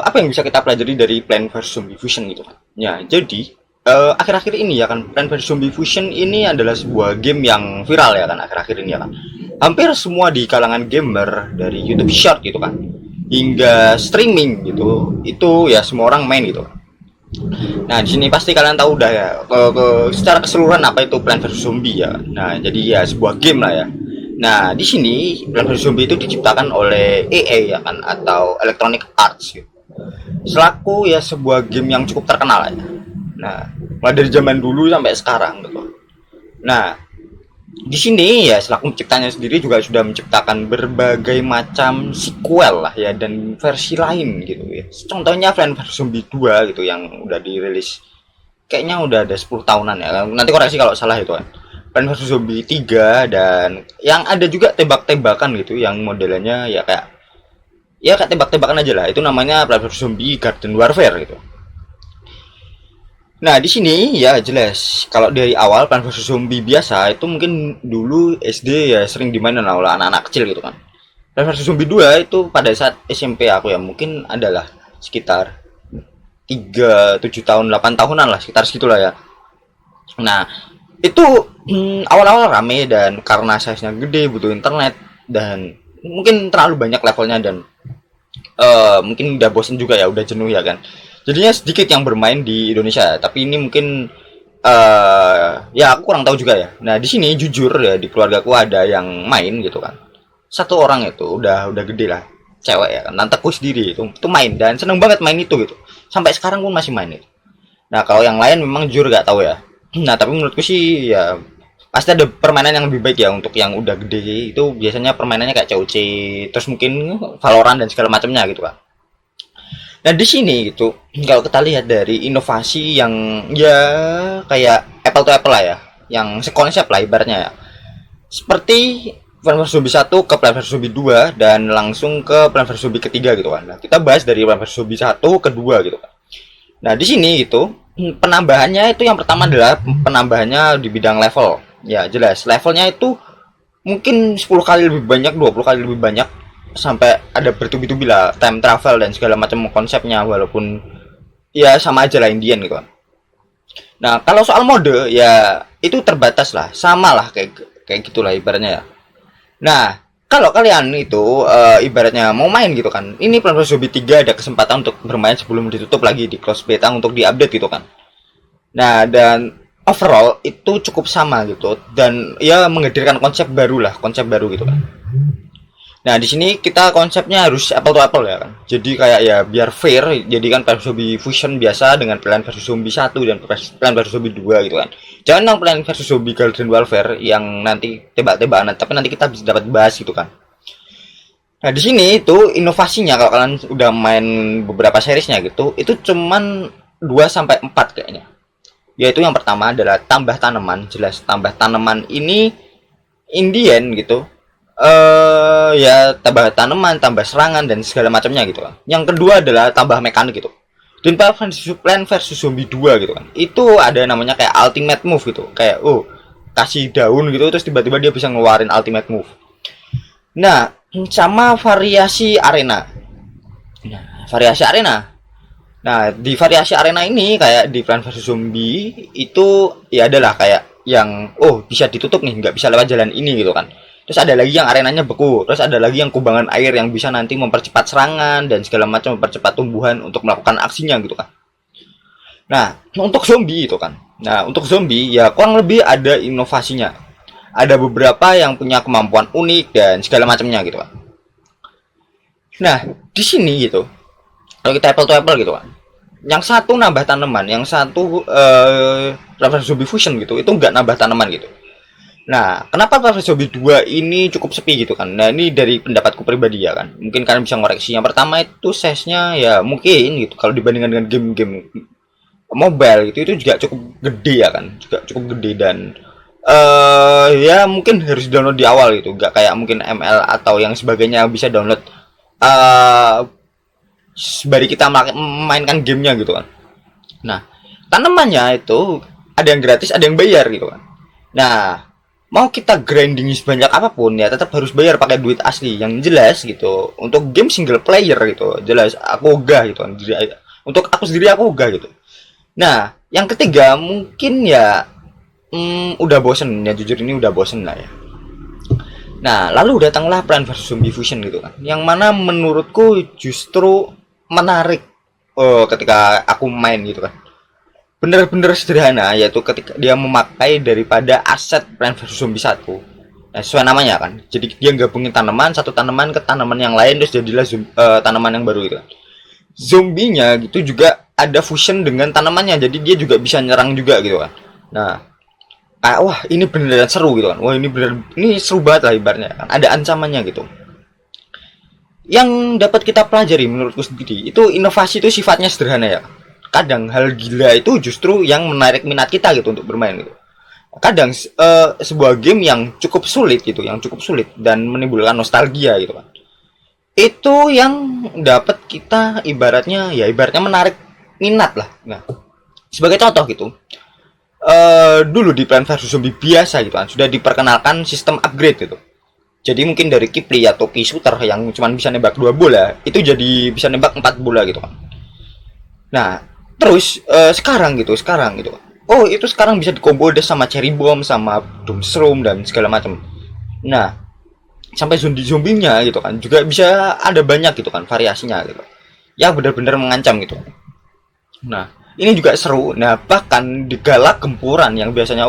Apa yang bisa kita pelajari dari Plant vs Zombie Fusion gitu kan? Ya, jadi akhir-akhir ini ya kan, Plant vs Zombie Fusion ini adalah sebuah game yang viral ya kan akhir-akhir ini ya kan. Hampir semua di kalangan gamer dari YouTube Short gitu kan, hingga streaming gitu, itu ya semua orang main gitu. Nah, di sini pasti kalian tahu udah ya secara keseluruhan apa itu Plant vs Zombie ya. Nah, jadi ya sebuah game lah ya. Nah, di sini Plant vs Zombie itu diciptakan oleh EA ya kan, atau Electronic Arts gitu. Selaku ya sebuah game yang cukup terkenal ya. Nah, mulai dari zaman dulu sampai sekarang gitu. Nah, di sini ya selaku penciptanya sendiri juga sudah menciptakan berbagai macam sequel lah ya, dan versi lain gitu ya. Contohnya Plant vs Zombie 2 gitu yang udah dirilis kayaknya udah ada 10 tahunan ya. Nanti koreksi kalau salah itu kan. Plant vs Zombie 3, dan yang ada juga tembak-tembakan gitu yang modelnya ya kayak tembak-tembakan aja lah. Itu namanya Plant vs Zombie Garden Warfare gitu. Nah, di sini ya jelas kalau dari awal Plant vs Zombie biasa itu mungkin dulu SD ya sering dimainin oleh anak-anak kecil gitu kan. Plant vs Zombie 2 itu pada saat SMP aku ya mungkin adalah sekitar 3 7 tahun 8 tahunan lah, sekitar segitulah ya. Nah, itu awal-awal rame, dan karena size-nya gede butuh internet, dan mungkin terlalu banyak levelnya, dan mungkin udah bosen juga ya, udah jenuh ya kan. Jadinya sedikit yang bermain di Indonesia, tapi ini mungkin ya aku kurang tahu juga ya. Nah, di sini jujur ya di keluargaku ada yang main gitu kan. Satu orang itu udah gede lah, cewek ya kan, tanteku sendiri itu main dan seneng banget main itu gitu. Sampai sekarang pun masih main itu. Nah, kalau yang lain memang jujur gak tahu ya. Nah, tapi menurutku sih ya pasti ada permainan yang lebih baik ya untuk yang udah gede. Itu biasanya permainannya kayak COC, terus mungkin Valorant dan segala macamnya gitu kan. Nah, di sini gitu, kalau kita lihat dari inovasi yang ya kayak apple to apple lah ya, yang sekonsep lah ibaratnya ya. Seperti Plant vs Zombie 1 ke Plant vs Zombie 2 dan langsung ke Plant vs Zombie ketiga gitu kan. Nah, kita bahas dari Plant vs Zombie 1 ke 2 gitu kan. Nah, di sini gitu, penambahannya itu yang pertama adalah penambahannya di bidang level. Ya, jelas. Levelnya itu mungkin 10 kali lebih banyak, 20 kali lebih banyak, sampai ada bertubi-tubi lah time travel dan segala macam konsepnya, walaupun ya sama aja lah Indian gitu kan. Nah, kalau soal mode ya itu terbatas lah, sama lah kayak kayak gitulah ibaratnya ya. Nah, kalau kalian itu ibaratnya mau main gitu kan, ini Plan vs Zombie 3 ada kesempatan untuk bermain sebelum ditutup lagi di close beta untuk diupdate gitu kan. Nah, dan overall itu cukup sama gitu, dan ya menghadirkan konsep baru lah, konsep baru gitu kan. Nah, di sini kita konsepnya harus apple to apple ya kan. Jadi kayak ya biar fair, jadi kan Plant vs Zombie Fusion biasa dengan Plant vs Zombie 1 dan Plant vs Zombie 2 gitu kan. Jangan yang Plant vs Zombie Garden Warfare yang nanti tebak-tebakan, tapi nanti kita bisa dapat bahas gitu kan. Nah, di sini itu inovasinya kalau kalian udah main beberapa seriesnya gitu, itu cuman 2 sampai 4 kayaknya. Yaitu yang pertama adalah tambah tanaman, jelas tambah tanaman ini Indian gitu. Ya tambah tanaman, tambah serangan dan segala macamnya gitu kan. Yang kedua adalah tambah mekanik gitu. Dan Plant vs Zombie 2 gitu kan. Itu ada namanya kayak ultimate move gitu. Kayak kasih daun gitu terus tiba-tiba dia bisa ngeluarin ultimate move. Nah, sama variasi arena. Nah, variasi arena. Nah, di variasi arena ini kayak di Plant vs Zombie itu ya adalah kayak yang bisa ditutup nih, nggak bisa lewat jalan ini gitu kan. Terus ada lagi yang arenanya beku, terus ada lagi yang kubangan air yang bisa nanti mempercepat serangan dan segala macam, mempercepat tumbuhan untuk melakukan aksinya gitu kan. Nah, untuk zombie itu kan. Nah, untuk zombie ya kurang lebih ada inovasinya. Ada beberapa yang punya kemampuan unik dan segala macamnya gitu kan. Nah, di sini gitu, kalau kita apple to apple gitu kan, yang satu nambah tanaman, yang satu Reverse Zombie Fusion gitu, itu nggak nambah tanaman gitu. Nah, kenapa Reverse Zombie 2 ini cukup sepi gitu kan? Nah, ini dari pendapatku pribadi ya kan. Mungkin kalian bisa ngoreksi. Yang pertama itu size-nya ya mungkin gitu, kalau dibandingkan dengan game-game mobile gitu, itu juga cukup gede ya kan, juga cukup gede, dan ya mungkin harus download di awal gitu, nggak kayak mungkin ML atau yang sebagainya bisa download sembari kita memainkan gamenya gitu kan. Nah, tanamannya itu ada yang gratis, ada yang bayar gitu kan. Nah, mau kita grinding sebanyak apapun ya tetap harus bayar pakai duit asli yang jelas gitu. Untuk game single player gitu jelas aku ogah gitu kan. Untuk aku sendiri aku ogah gitu. Nah yang ketiga mungkin ya udah bosen ya, jujur ini udah bosen lah ya. Nah lalu datanglah Plan vs Zombie Fusion gitu kan, yang mana menurutku justru menarik ketika aku main gitu kan. Bener-bener sederhana, yaitu ketika dia memakai daripada aset Plan vs Zombie 1. Nah, sesuai namanya kan. Jadi dia gabungin tanaman, satu tanaman ke tanaman yang lain terus jadilah tanaman yang baru gitu kan. Zombinya gitu juga ada fusion dengan tanamannya. Jadi dia juga bisa nyerang juga gitu kan. Nah, wah ini beneran seru gitu kan. Wah ini seru banget lah ibaratnya kan. Ada ancamannya gitu. Yang dapat kita pelajari menurutku sendiri itu inovasi itu sifatnya sederhana ya. Kadang hal gila itu justru yang menarik minat kita gitu untuk bermain gitu. Kadang sebuah game yang cukup sulit gitu, yang cukup sulit dan menimbulkan nostalgia gitu kan. Itu yang dapat kita ibaratnya menarik minat lah. Nah, sebagai contoh gitu, dulu di Plan vs Zombie biasa gitu kan sudah diperkenalkan sistem upgrade gitu. Jadi mungkin dari Kipli atau Key Shooter yang cuma bisa nembak 2 bola itu jadi bisa nembak 4 bola gitu kan. Nah, terus sekarang gitu. Oh, itu sekarang bisa dikombo sama Cherry Bomb sama Doomsroom dan segala macam. Nah, sampai zombie-zombinya gitu kan juga bisa ada banyak gitu kan variasinya gitu. Ya benar-benar mengancam gitu. Nah, ini juga seru. Nah, bahkan di galak gempuran yang biasanya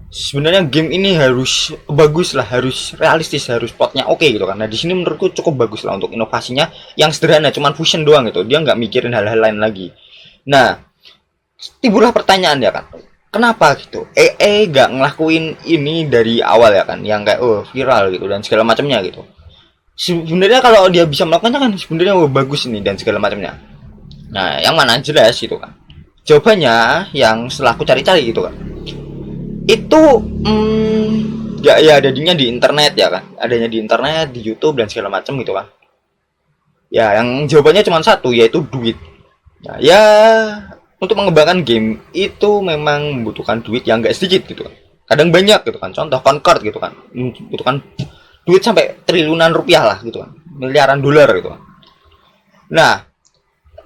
sebenarnya game ini harus bagus lah, harus realistis, harus plotnya oke gitu kan. Nah, di sini menurutku cukup bagus lah untuk inovasinya yang sederhana, cuman fusion doang gitu. Dia nggak mikirin hal-hal lain lagi. Nah, timbullah pertanyaan ya kan. Kenapa gitu? Nggak ngelakuin ini dari awal ya kan, yang kayak viral gitu dan segala macamnya gitu. Sebenarnya kalau dia bisa melakukannya kan sebenarnya bagus ini dan segala macamnya. Nah, yang mana jelas gitu kan. Jawabannya yang setelah aku cari-cari gitu kan. Itu ya adanya di internet ya kan. Adanya di internet, di YouTube dan segala macam gitu kan. Ya, yang jawabannya cuma satu yaitu duit. Nah, ya untuk mengembangkan game itu memang membutuhkan duit yang enggak sedikit gitu kan. Kadang banyak gitu kan. Contoh Concord gitu kan. Membutuhkan duit sampai triliunan rupiah lah gitu kan. Miliaran dolar gitu kan. Nah,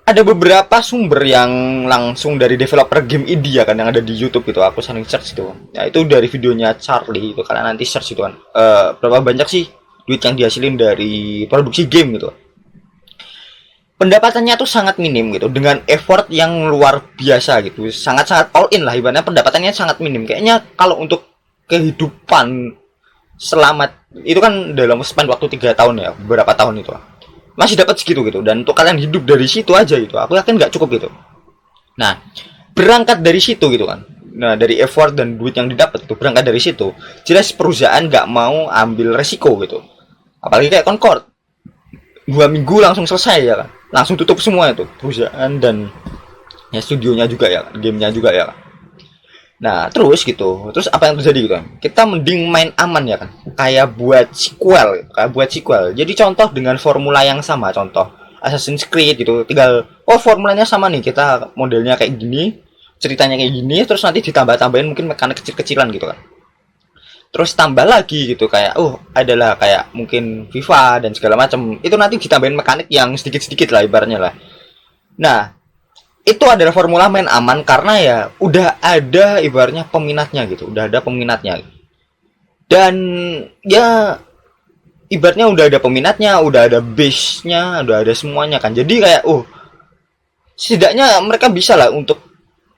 ada beberapa sumber yang langsung dari developer game India kan yang ada di YouTube gitu. Aku sering search gitu. Ya itu dari videonya Charlie itu, kalian nanti search gitu kan. Berapa banyak sih duit yang dihasilin dari produksi game gitu. Pendapatannya tuh sangat minim gitu dengan effort yang luar biasa gitu. Sangat-sangat all in lah ibaratnya, pendapatannya sangat minim. Kayaknya kalau untuk kehidupan selamat itu kan dalam span waktu 3 tahun ya, beberapa tahun itu masih dapat segitu gitu, dan untuk kalian hidup dari situ aja gitu aku yakin nggak cukup gitu. Nah, berangkat dari situ gitu kan, nah dari effort dan duit yang didapat itu berangkat dari situ, jelas perusahaan nggak mau ambil resiko gitu, apalagi kayak Concord 2 minggu langsung selesai ya kan, langsung tutup semua itu perusahaan dan ya studionya juga ya kan, gamenya juga ya kan. Nah, terus apa yang terjadi gitu kan? Kita mending main aman ya kan. Kayak buat sequel. Jadi contoh dengan formula yang sama, contoh Assassin's Creed gitu. Tinggal formulanya sama nih, kita modelnya kayak gini, ceritanya kayak gini, terus nanti ditambah-tambahin mungkin mekanik kecil-kecilan gitu kan. Terus tambah lagi gitu kayak adalah kayak mungkin FIFA dan segala macam. Itu nanti ditambahin mekanik yang sedikit-sedikit lah ibaratnya lah. Nah, itu adalah formula main aman karena ya udah ada ibaratnya peminatnya gitu, udah ada peminatnya dan ya ibaratnya udah ada peminatnya, udah ada base-nya, udah ada semuanya kan, jadi kayak setidaknya mereka bisa lah untuk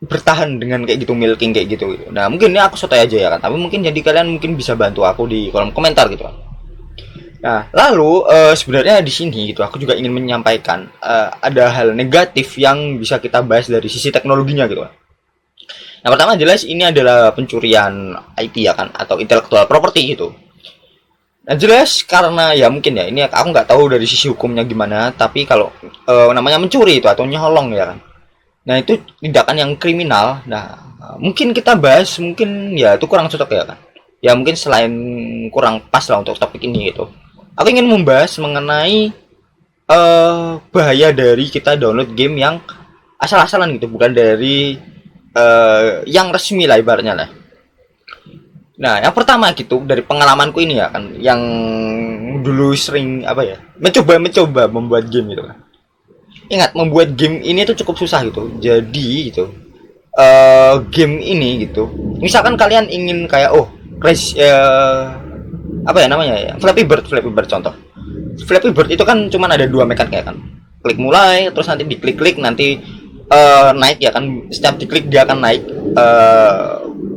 bertahan dengan kayak gitu, milking kayak gitu. Nah mungkin ini aku sotoy aja ya kan, tapi mungkin jadi kalian mungkin bisa bantu aku di kolom komentar gitu kan. Nah, lalu sebenarnya di sini gitu aku juga ingin menyampaikan ada hal negatif yang bisa kita bahas dari sisi teknologinya gitu. Nah, pertama jelas ini adalah pencurian IP ya kan, atau intellectual property gitu. Nah, jelas karena ya mungkin ya ini aku nggak tahu dari sisi hukumnya gimana, tapi kalau namanya mencuri itu atau nyolong ya kan. Nah, itu tindakan yang kriminal. Nah, mungkin kita bahas mungkin ya itu kurang cocok ya kan. Ya mungkin selain kurang pas lah untuk topik ini gitu. Aku ingin membahas mengenai bahaya dari kita download game yang asal-asalan gitu, bukan dari yang resmi lah ibaratnya lah. Nah, yang pertama gitu dari pengalamanku ini ya kan, yang dulu sering apa ya, mencoba membuat game gitu kan. Ingat, membuat game ini tuh cukup susah gitu. Jadi gitu, game ini gitu. Misalkan kalian ingin kayak crash apa ya namanya ya? Flappy Bird contoh. Flappy Bird itu kan cuman ada dua mekanik ya kan. Klik mulai, terus nanti diklik-klik nanti naik ya kan. Setiap diklik dia akan naik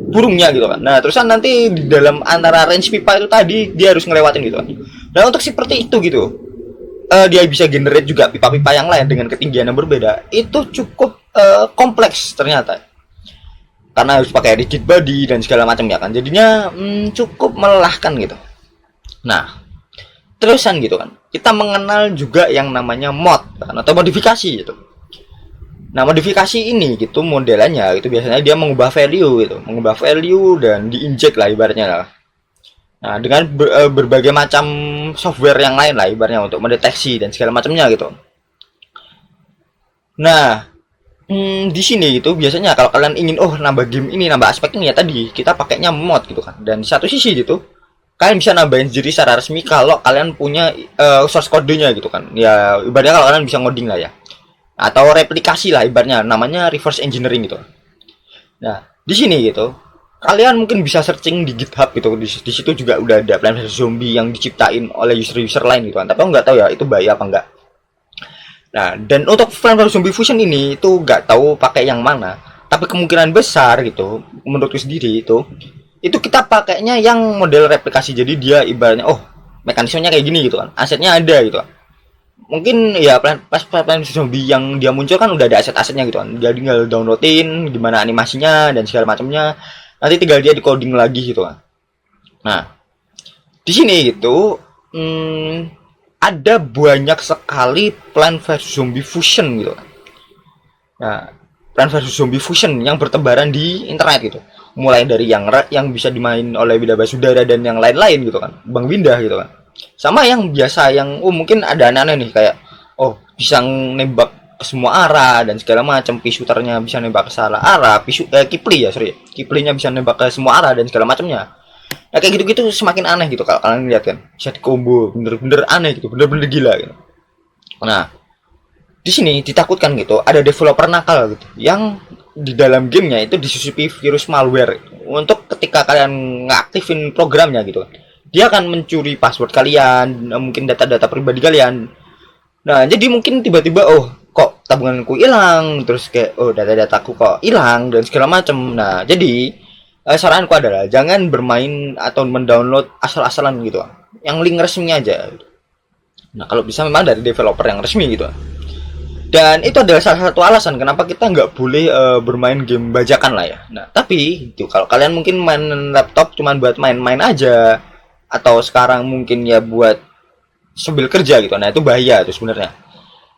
burungnya gitu kan. Nah, terusan nanti di dalam antara range pipa itu tadi dia harus ngelewatin gitu kan. Nah, untuk seperti itu gitu, dia bisa generate juga pipa-pipa yang lain dengan ketinggian yang berbeda. Itu cukup kompleks ternyata. Karena harus pakai rigid body dan segala macam ya kan. Jadinya cukup melelahkan gitu. Nah, terusan gitu kan. Kita mengenal juga yang namanya mod kan, atau modifikasi gitu. Nah, modifikasi ini gitu modelannya itu biasanya dia mengubah value gitu, mengubah value dan diinjek lah ibaratnya lah. Nah, dengan berbagai macam software yang lain lah ibaratnya untuk mendeteksi dan segala macamnya gitu. Nah, di sini gitu biasanya kalau kalian ingin nambah game ini, nambah aspek ini ya tadi kita pakainya mod gitu kan. Dan di satu sisi gitu kalian bisa nambahin sendiri secara resmi kalau kalian punya source code-nya gitu kan. Ya ibaratnya kalau kalian bisa ngoding lah ya. Atau replikasi lah ibaratnya namanya reverse engineering gitu. Nah, di sini gitu kalian mungkin bisa searching di GitHub gitu. Di situ juga udah ada Plants vs Zombie yang diciptain oleh user-user lain gitu kan. Tapi aku nggak tahu ya itu bahaya apa enggak. Nah, dan untuk Plants vs Zombie Fusion ini itu nggak tahu pakai yang mana. Tapi kemungkinan besar gitu menurutku sendiri itu kita pakainya yang model replikasi. Jadi dia ibaratnya mekanismenya kayak gini gitu kan. Asetnya ada gitu kan. Mungkin ya pas Plants Zombie yang dia muncul kan udah ada aset-asetnya gitu kan. Dia tinggal downloadin gimana animasinya dan segala macamnya. Nanti tinggal dia di coding lagi gitu kan. Nah, di sini gitu ada banyak sekali Plants vs Zombie Fusion gitu kan. Nah, Plants vs Zombie Fusion yang bertebaran di internet gitu. Mulai dari yang bisa dimain oleh Winda Basudara dan yang lain-lain gitu kan. Bang Winda gitu kan. Sama yang biasa yang mungkin ada aneh-aneh nih kayak bisa nembak ke semua arah dan segala macam, pisuternya bisa nembak ke salah arah, kipli ya sorry, kiplinya bisa nembak ke semua arah dan segala macamnya. Nah, kayak gitu-gitu semakin aneh gitu kalau kalian lihat kan, bisa di combo bener-bener aneh gitu, bener-bener gila gitu. Nah, di sini ditakutkan gitu ada developer nakal gitu yang di dalam gamenya itu disusupi virus malware untuk ketika kalian ngaktifin programnya gitu kan. Dia akan mencuri password kalian, mungkin data-data pribadi kalian. Nah, jadi mungkin tiba-tiba kok tabunganku hilang, terus kayak data-dataku kok hilang dan segala macam. Nah, jadi saranku adalah jangan bermain atau mendownload asal-asalan gitu. Yang link resmi aja. Nah, kalau bisa memang dari developer yang resmi gitu. Dan itu adalah salah satu alasan kenapa kita nggak boleh bermain game bajakan lah ya. Nah, tapi itu kalau kalian mungkin main laptop cuma buat main-main aja, atau sekarang mungkin ya buat sambil kerja gitu, nah itu bahaya tuh sebenarnya.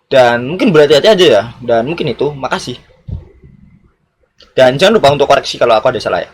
Dan mungkin berhati-hati aja ya. Dan mungkin itu, makasih. Dan jangan lupa untuk koreksi kalau aku ada salah ya.